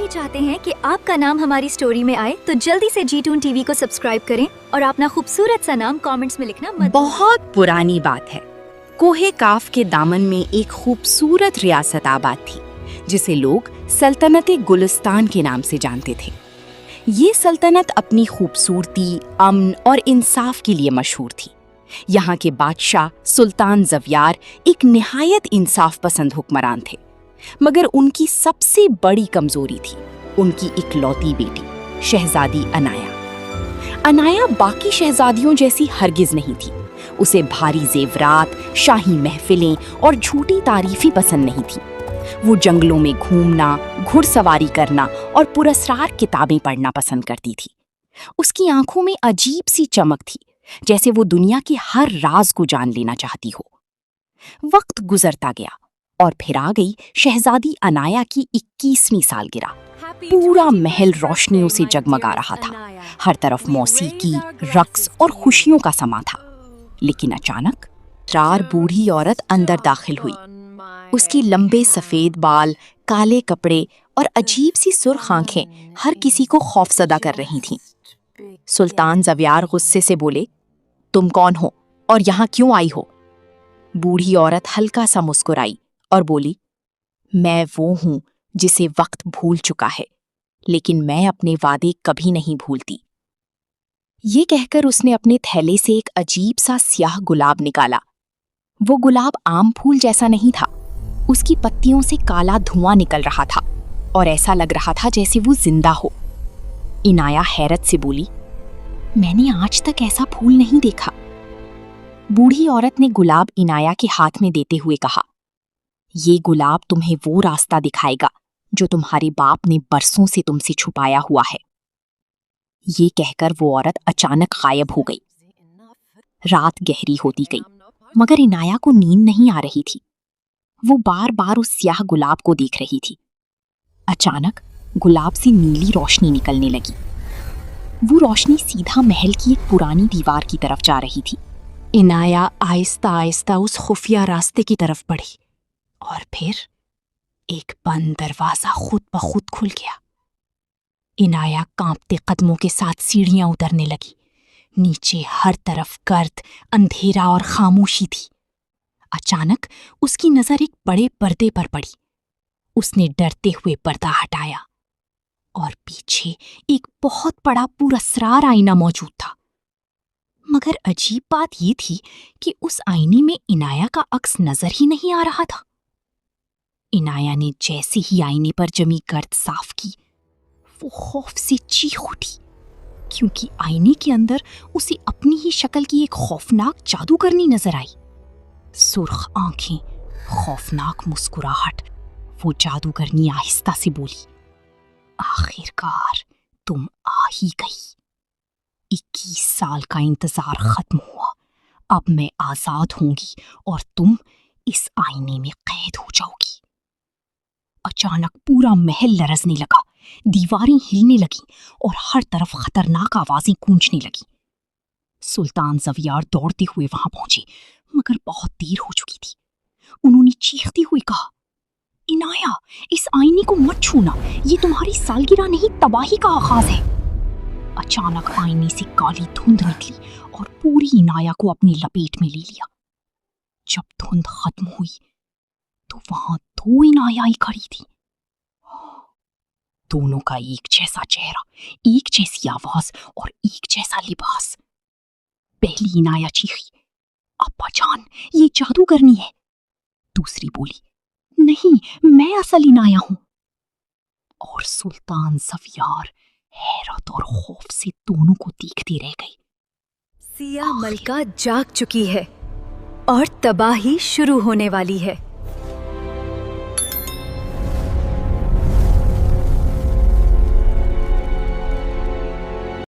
بھی چاہتے ہیں کہ آپ کا نام ہماری سٹوری میں آئے تو جلدی سے G2 ٹی وی کو سبسکرائب کریں اور اپنا خوبصورت سا نام کامنٹس میں لکھنا مت بہت پرانی بات ہے، کوہ کاف کے دامن میں ایک خوبصورت ریاست آباد تھی جسے لوگ سلطنت گلستان کے نام سے جانتے تھے۔ یہ سلطنت اپنی خوبصورتی، امن اور انصاف کے لیے مشہور تھی۔ یہاں کے بادشاہ سلطان زویار ایک نہایت انصاف پسند حکمران تھے، مگر ان کی سب سے بڑی کمزوری تھی ان کی اکلوتی بیٹی شہزادی عنایا۔ عنایا باقی شہزادیوں جیسی ہرگز نہیں تھی۔ اسے بھاری زیورات، شاہی محفلیں اور جھوٹی تعریفیں پسند نہیں تھیں۔ وہ جنگلوں میں گھومنا، گھڑ سواری کرنا اور پراسرار کتابیں پڑھنا پسند کرتی تھی۔ اس کی آنکھوں میں عجیب سی چمک تھی، جیسے وہ دنیا کے ہر راز کو جان لینا چاہتی ہو۔ وقت گزرتا گیا اور پھر آ گئی شہزادی عنایا کی 21ویں سالگرہ۔ پورا محل روشنیوں سے جگمگا رہا تھا، ہر طرف موسیقی، رقص اور خوشیوں کا سما تھا۔ لیکن اچانک بوڑھی عورت اندر داخل ہوئی۔ اس کی لمبے سفید بال، کالے کپڑے اور عجیب سی سرخ آنکھیں ہر کسی کو خوفزدہ کر رہی تھیں۔ سلطان زویار غصے سے بولے، تم کون ہو اور یہاں کیوں آئی ہو؟ بوڑھی عورت ہلکا سا مسکرائی اور بولی، میں وہ ہوں جسے وقت بھول چکا ہے، لیکن میں اپنے وعدے کبھی نہیں بھولتی۔ یہ کہہ کر اس نے اپنے تھیلے سے ایک عجیب سا سیاہ گلاب نکالا۔ وہ گلاب عام پھول جیسا نہیں تھا، اس کی پتیوں سے کالا دھواں نکل رہا تھا اور ایسا لگ رہا تھا جیسے وہ زندہ ہو۔ عنایا حیرت سے بولی، میں نے آج تک ایسا پھول نہیں دیکھا۔ بوڑھی عورت نے گلاب عنایا کے ہاتھ میں دیتے ہوئے کہا، یہ گلاب تمہیں وہ راستہ دکھائے گا جو تمہارے باپ نے برسوں سے تم سے چھپایا ہوا ہے۔ یہ کہہ کر وہ عورت اچانک غائب ہو گئی۔ رات گہری ہوتی گئی، مگر عنایا کو نیند نہیں آ رہی تھی۔ وہ بار بار اس سیاہ گلاب کو دیکھ رہی تھی۔ اچانک گلاب سے نیلی روشنی نکلنے لگی۔ وہ روشنی سیدھا محل کی ایک پرانی دیوار کی طرف جا رہی تھی۔ عنایا آہستہ آہستہ اس خفیہ راستے کی طرف بڑھی اور پھر ایک بند دروازہ خود بخود کھل گیا۔ عنایا کانپتے قدموں کے ساتھ سیڑھیاں اترنے لگی۔ نیچے ہر طرف گرد، اندھیرا اور خاموشی تھی۔ اچانک اس کی نظر ایک بڑے پردے پر پڑی۔ اس نے ڈرتے ہوئے پردہ ہٹایا اور پیچھے ایک بہت بڑا پراسرار آئینہ موجود تھا۔ مگر عجیب بات یہ تھی کہ اس آئینے میں عنایا کا عکس نظر ہی نہیں آ رہا تھا۔ عنایا نے جیسے ہی آئینے پر جمی گرد صاف کی، وہ خوف سے چیخ اٹھی، کیونکہ آئینے کے اندر اسے اپنی ہی شکل کی ایک خوفناک جادوگرنی نظر آئی۔ سرخ آنکھیں، خوفناک مسکراہٹ۔ وہ جادوگرنی آہستہ سے بولی، آخرکار تم آ ہی گئی۔ 21 سال کا انتظار ختم ہوا۔ اب میں آزاد ہوں گی اور تم اس آئینے میں قید ہو جاؤ گی۔ اچانک پورا محل لرزنے لگا، دیواریں ہلنے لگیں اور ہر طرف خطرناک آوازیں گونجنے لگیں۔ سلطان زویار دوڑتے ہوئے وہاں پہنچے، مگر بہت دیر ہو چکی تھی۔ انہوں نے چیختے ہوئے کہا، عنایا، اس آئینے کو مت چھونا، یہ تمہاری سالگرہ نہیں، تباہی کا آغاز ہے۔ اچانک آئینے سے کالی دھند نکلی اور پوری عنایا کو اپنی لپیٹ میں لے لیا۔ جب دھند ختم ہوئی تو وہاں 2 عنایائیں کھڑی تھی، دونوں کا ایک جیسا چہرہ، ایک جیسی آواز اور ایک جیسا لباس۔ پہلی عنایا چیخی، ابا جان، یہ جادوگرنی ہے۔ دوسری بولی، نہیں، میں اصل عنایا ہوں۔ اور سلطان زویار حیرت اور خوف سے دونوں کو دیکھتے رہ گئے۔ سیاہ ملکہ جاگ چکی ہے اور تباہی شروع ہونے والی ہے۔